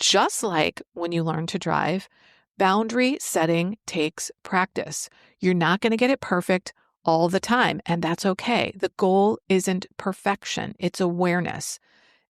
Just like when you learn to drive, boundary setting takes practice. You're not going to get it perfect all the time, and that's okay. The goal isn't perfection, it's awareness.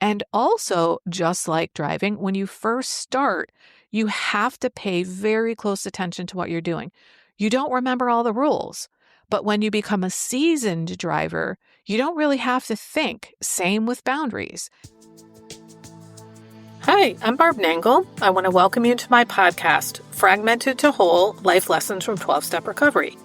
And also, just like driving, when you first start, you have to pay very close attention to what you're doing. You don't remember all the rules, but when you become a seasoned driver, you don't really have to think. Same with boundaries. Hi, I'm Barb Nangle. I want to welcome you to my podcast, Fragmented to Whole: Life Lessons from 12-Step Recovery.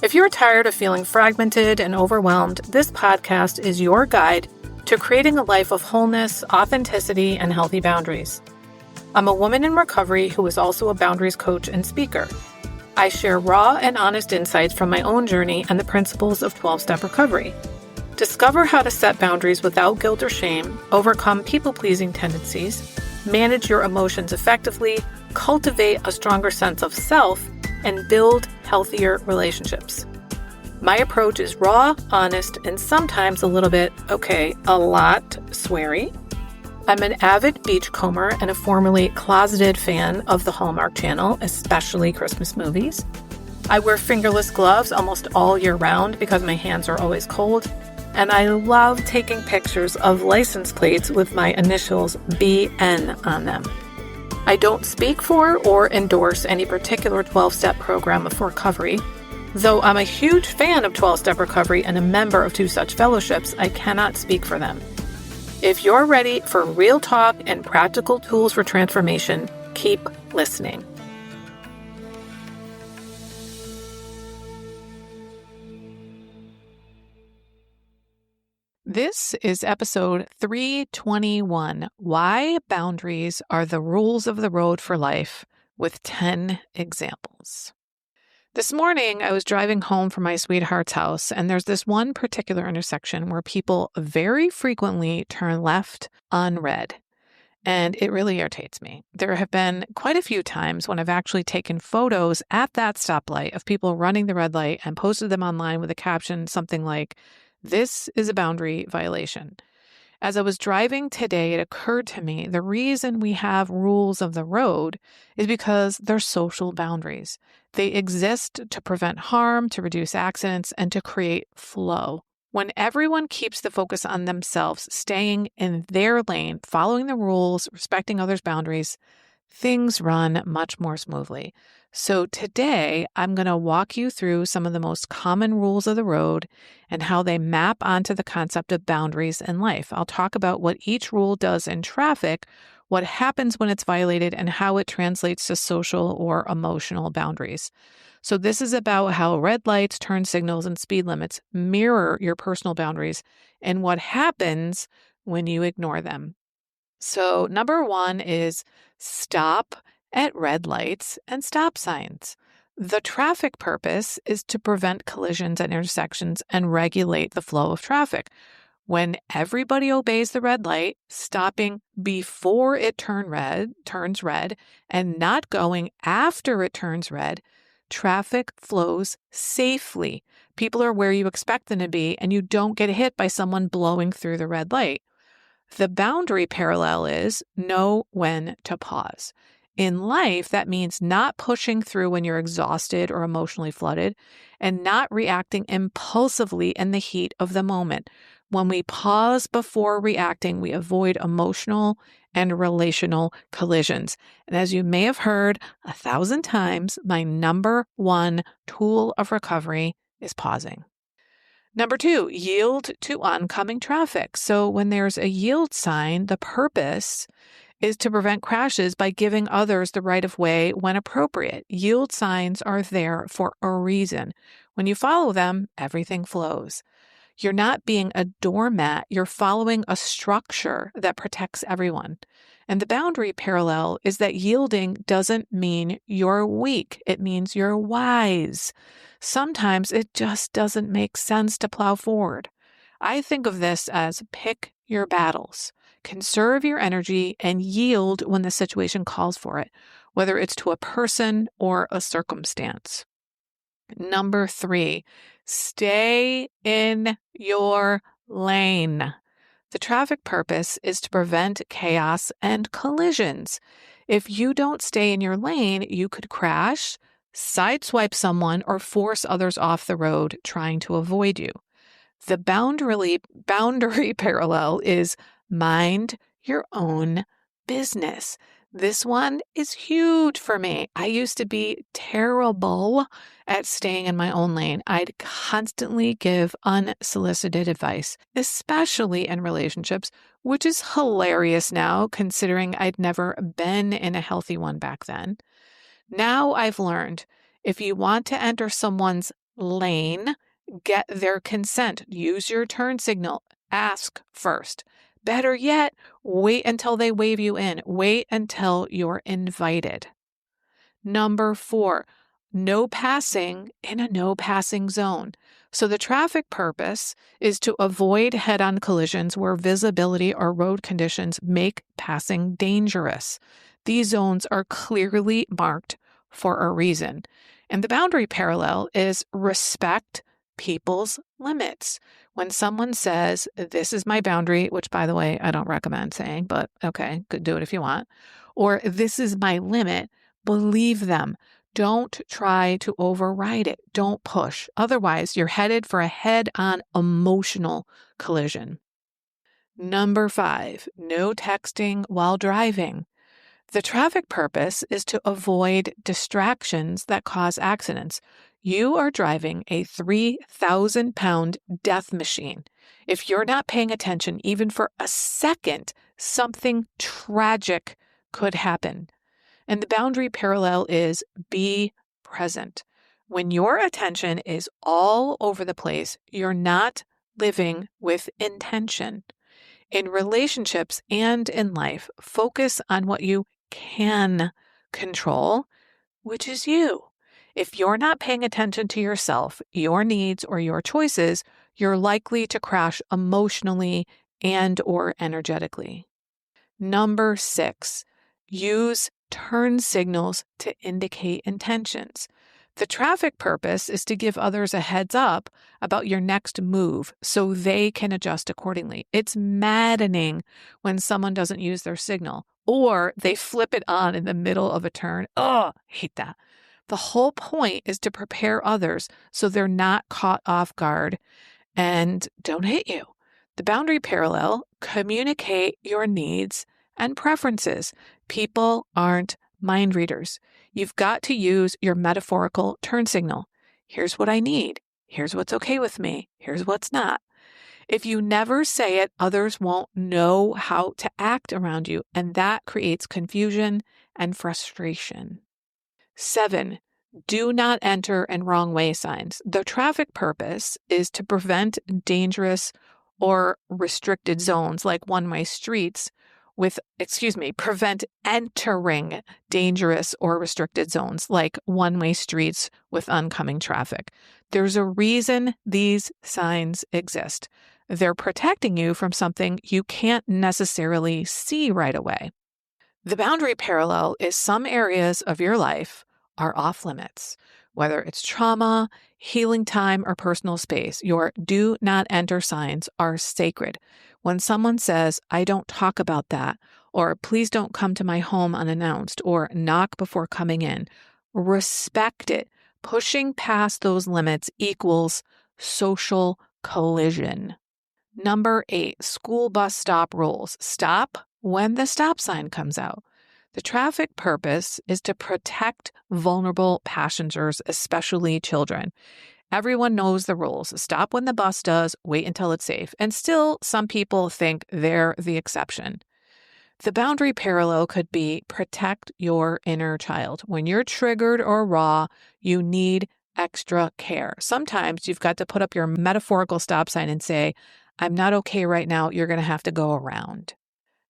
If you're tired of feeling fragmented and overwhelmed, this podcast is your guide to creating a life of wholeness, authenticity, and healthy boundaries. I'm a woman in recovery who is also a boundaries coach and speaker. I share raw and honest insights from my own journey and the principles of 12-step recovery. Discover how to set boundaries without guilt or shame, overcome people-pleasing tendencies, manage your emotions effectively, cultivate a stronger sense of self, and build healthier relationships. My approach is raw, honest, and sometimes a little bit, a lot sweary. I'm an avid beachcomber and a formerly closeted fan of the Hallmark Channel, especially Christmas movies. I wear fingerless gloves almost all year round because my hands are always cold. And I love taking pictures of license plates with my initials BN on them. I don't speak for or endorse any particular 12-step program of recovery. Though I'm a huge fan of 12-step recovery and a member of two such fellowships, I cannot speak for them. If you're ready for real talk and practical tools for transformation, keep listening. This is episode 321, Why Boundaries Are the Rules of the Road for Life, with 10 examples. This morning, I was driving home from my sweetheart's house, and there's this one particular intersection where people very frequently turn left on red, and it really irritates me. There have been quite a few times when I've actually taken photos at that stoplight of people running the red light and posted them online with a caption something like, "This is a boundary violation." As I was driving today, it occurred to me the reason we have rules of the road is because they're social boundaries. They exist to prevent harm, to reduce accidents, and to create flow. When everyone keeps the focus on themselves, staying in their lane, following the rules, respecting others' boundaries, things run much more smoothly. So today, I'm going to walk you through some of the most common rules of the road and how they map onto the concept of boundaries in life. I'll talk about what each rule does in traffic, what happens when it's violated, and how it translates to social or emotional boundaries. So this is about how red lights, turn signals, and speed limits mirror your personal boundaries and what happens when you ignore them. So number one is stop at red lights and stop signs. The traffic purpose is to prevent collisions at intersections and regulate the flow of traffic. When everybody obeys the red light, stopping before it turns red, and not going after it turns red, traffic flows safely. People are where you expect them to be, and you don't get hit by someone blowing through the red light. The boundary parallel is know when to pause. In life, that means not pushing through when you're exhausted or emotionally flooded, and not reacting impulsively in the heat of the moment. When we pause before reacting, we avoid emotional and relational collisions. And as you may have heard 1,000 times, my number one tool of recovery is pausing. Number two, yield to oncoming traffic. So when there's a yield sign, the purpose is to prevent crashes by giving others the right of way when appropriate. Yield signs are there for a reason. When you follow them, everything flows. You're not being a doormat. You're following a structure that protects everyone. And the boundary parallel is that yielding doesn't mean you're weak. It means you're wise. Sometimes it just doesn't make sense to plow forward. I think of this as pick your battles. Conserve your energy and yield when the situation calls for it, whether it's to a person or a circumstance. Number three, stay in your lane. The traffic purpose is to prevent chaos and collisions. If you don't stay in your lane, you could crash, sideswipe someone, or force others off the road trying to avoid you. The boundary parallel is mind your own business. This one is huge for me. I used to be terrible at staying in my own lane. I'd constantly give unsolicited advice, especially in relationships, which is hilarious now considering I'd never been in a healthy one back then. Now I've learned if you want to enter someone's lane, get their consent. Use your turn signal. Ask first. Better yet, wait until they wave you in. Wait until you're invited. Number 4, no passing in a no passing zone. So the traffic purpose is to avoid head-on collisions where visibility or road conditions make passing dangerous. These zones are clearly marked for a reason. And the boundary parallel is respect people's limits. When someone says, this is my boundary, which by the way, I don't recommend saying, but okay, could do it if you want, or this is my limit, believe them. Don't try to override it. Don't push. Otherwise, you're headed for a head-on emotional collision. Number 5, no texting while driving. The traffic purpose is to avoid distractions that cause accidents. You are driving a 3,000-pound death machine. If you're not paying attention even for a second, something tragic could happen. And the boundary parallel is be present. When your attention is all over the place, you're not living with intention. In relationships and in life, focus on what you can control, which is you. If you're not paying attention to yourself, your needs, or your choices, you're likely to crash emotionally and or energetically. Number 6, use turn signals to indicate intentions. The traffic purpose is to give others a heads up about your next move so they can adjust accordingly. It's maddening when someone doesn't use their signal or they flip it on in the middle of a turn. Oh, I hate that. The whole point is to prepare others so they're not caught off guard and don't hit you. The boundary parallel, communicate your needs and preferences. People aren't mind readers. You've got to use your metaphorical turn signal. Here's what I need. Here's what's okay with me. Here's what's not. If you never say it, others won't know how to act around you, and that creates confusion and frustration. 7, do not enter in wrong way signs. The traffic purpose is to prevent dangerous or restricted zones like one-way streets prevent entering dangerous or restricted zones like one-way streets with oncoming traffic. There's a reason these signs exist. They're protecting you from something you can't necessarily see right away. The boundary parallel is some areas of your life are off limits, whether it's trauma, healing time, or personal space. Your do not enter signs are sacred. When someone says, I don't talk about that, or please don't come to my home unannounced, or knock before coming in, respect it. Pushing past those limits equals social collision. Number 8, school bus stop rules. Stop when the stop sign comes out. The traffic purpose is to protect vulnerable passengers, especially children. Everyone knows the rules. Stop when the bus does, wait until it's safe. And still, some people think they're the exception. The boundary parallel could be protect your inner child. When you're triggered or raw, you need extra care. Sometimes you've got to put up your metaphorical stop sign and say, I'm not okay right now. You're going to have to go around.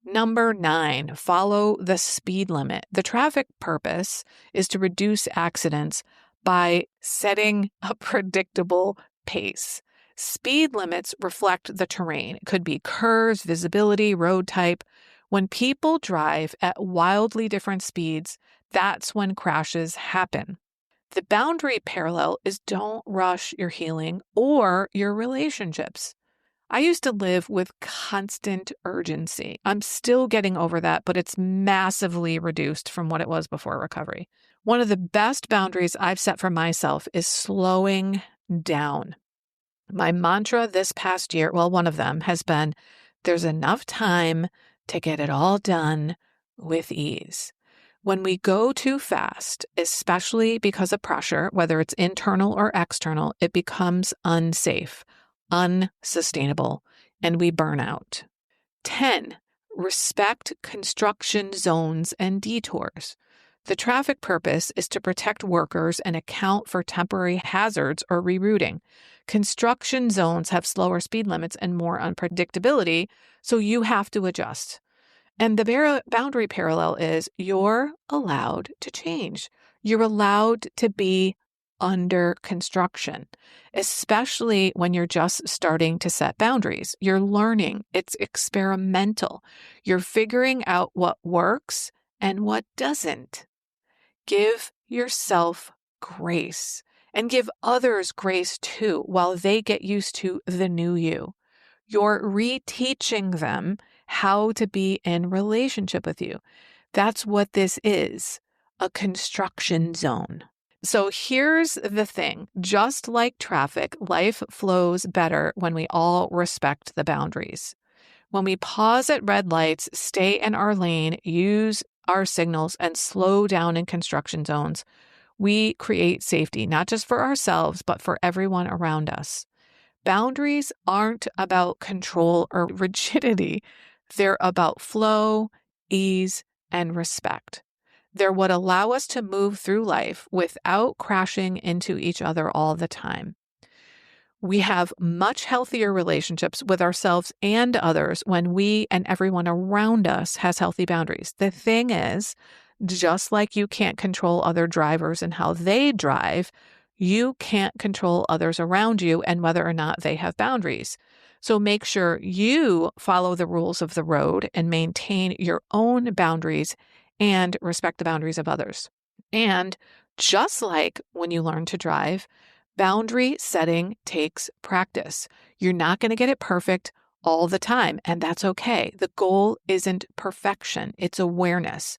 Number 9, follow the speed limit. The traffic purpose is to reduce accidents by setting a predictable pace. Speed limits reflect the terrain. It could be curves, visibility, road type. When people drive at wildly different speeds, that's when crashes happen. The boundary parallel is don't rush your healing or your relationships. I used to live with constant urgency. I'm still getting over that, but it's massively reduced from what it was before recovery. One of the best boundaries I've set for myself is slowing down. My mantra this past year, well, one of them has been, there's enough time to get it all done with ease. When we go too fast, especially because of pressure, whether it's internal or external, it becomes unsafe, unsustainable, and we burn out. 10, respect construction zones and detours. The traffic purpose is to protect workers and account for temporary hazards or rerouting. Construction zones have slower speed limits and more unpredictability, so you have to adjust. And the boundary parallel is you're allowed to change. You're allowed to be under construction, especially when you're just starting to set boundaries. You're learning. It's experimental. You're figuring out what works and what doesn't. Give yourself grace and give others grace too while they get used to the new you. You're reteaching them how to be in relationship with you. That's what this is, a construction zone. So here's the thing. Just like traffic, life flows better when we all respect the boundaries. When we pause at red lights, stay in our lane, use our signals, and slow down in construction zones, we create safety, not just for ourselves, but for everyone around us. Boundaries aren't about control or rigidity. They're about flow, ease, and respect. They're what allow us to move through life without crashing into each other all the time. We have much healthier relationships with ourselves and others when we and everyone around us has healthy boundaries. The thing is, just like you can't control other drivers and how they drive, you can't control others around you and whether or not they have boundaries. So make sure you follow the rules of the road and maintain your own boundaries and respect the boundaries of others. And just like when you learn to drive, boundary setting takes practice. You're not going to get it perfect all the time, and that's okay. The goal isn't perfection, it's awareness.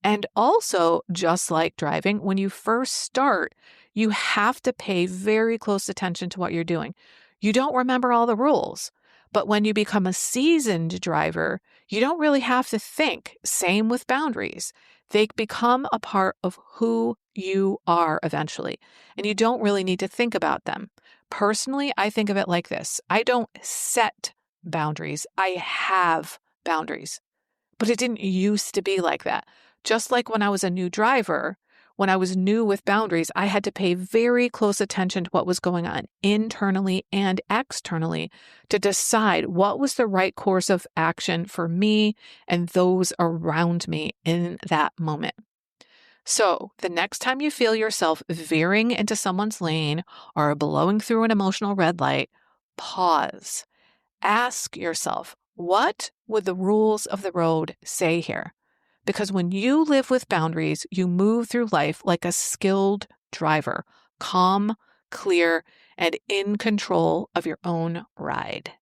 And also, just like driving, when you first start, you have to pay very close attention to what you're doing. You don't remember all the rules, but when you become a seasoned driver, you don't really have to think. Same with boundaries. They become a part of who you are eventually, and you don't really need to think about them. Personally, I think of it like this. I don't set boundaries. I have boundaries, but it didn't used to be like that. Just like when I was a new driver, when I was new with boundaries, I had to pay very close attention to what was going on internally and externally to decide what was the right course of action for me and those around me in that moment. So the next time you feel yourself veering into someone's lane or blowing through an emotional red light, pause. Ask yourself, what would the rules of the road say here? Because when you live with boundaries, you move through life like a skilled driver, calm, clear, and in control of your own ride.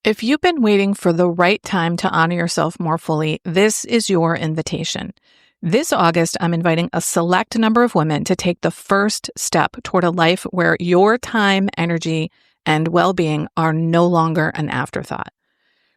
If you've been waiting for the right time to honor yourself more fully, this is your invitation. This August, I'm inviting a select number of women to take the first step toward a life where your time, energy, and well-being are no longer an afterthought.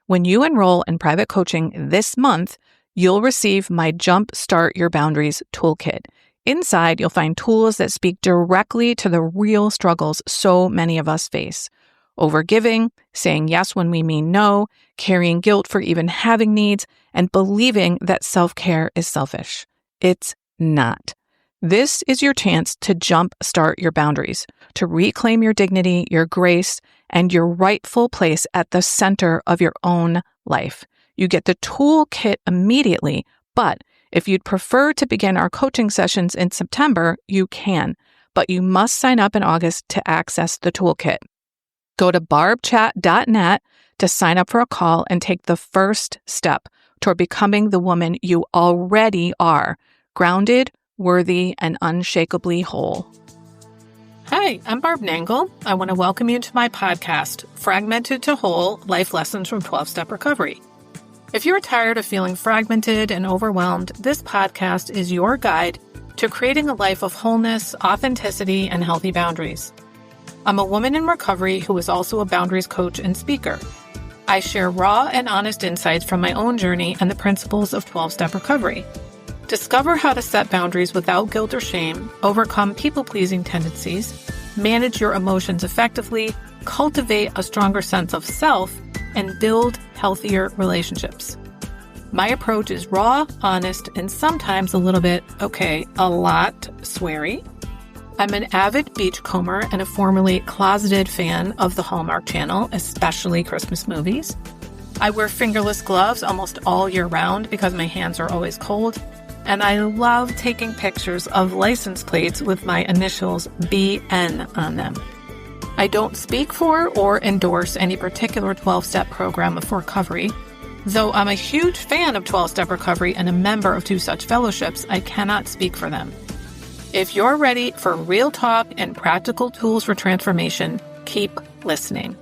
When you enroll in private coaching this month, you'll receive my Jump Start Your Boundaries toolkit. Inside, you'll find tools that speak directly to the real struggles so many of us face. Overgiving, saying yes when we mean no, carrying guilt for even having needs, and believing that self-care is selfish. It's not. This is your chance to jump start your boundaries, to reclaim your dignity, your grace, and your rightful place at the center of your own life. You get the toolkit immediately, but if you'd prefer to begin our coaching sessions in September, you can, but you must sign up in August to access the toolkit. Go to barbchat.net to sign up for a call and take the first step toward becoming the woman you already are, grounded, worthy, and unshakably whole. Hi, I'm Barb Nangle. I want to welcome you to my podcast, Fragmented to Whole, Life Lessons from 12-Step Recovery. If you're tired of feeling fragmented and overwhelmed, this podcast is your guide to creating a life of wholeness, authenticity, and healthy boundaries. I'm a woman in recovery who is also a boundaries coach and speaker. I share raw and honest insights from my own journey and the principles of 12-Step Recovery. Discover how to set boundaries without guilt or shame, overcome people-pleasing tendencies, manage your emotions effectively, cultivate a stronger sense of self, and build healthier relationships. My approach is raw, honest, and sometimes a little bit, a lot sweary. I'm an avid beachcomber and a formerly closeted fan of the Hallmark Channel, especially Christmas movies. I wear fingerless gloves almost all year round because my hands are always cold. And I love taking pictures of license plates with my initials BN on them. I don't speak for or endorse any particular 12-step program of recovery. Though I'm a huge fan of 12-step recovery and a member of two such fellowships, I cannot speak for them. If you're ready for real talk and practical tools for transformation, keep listening.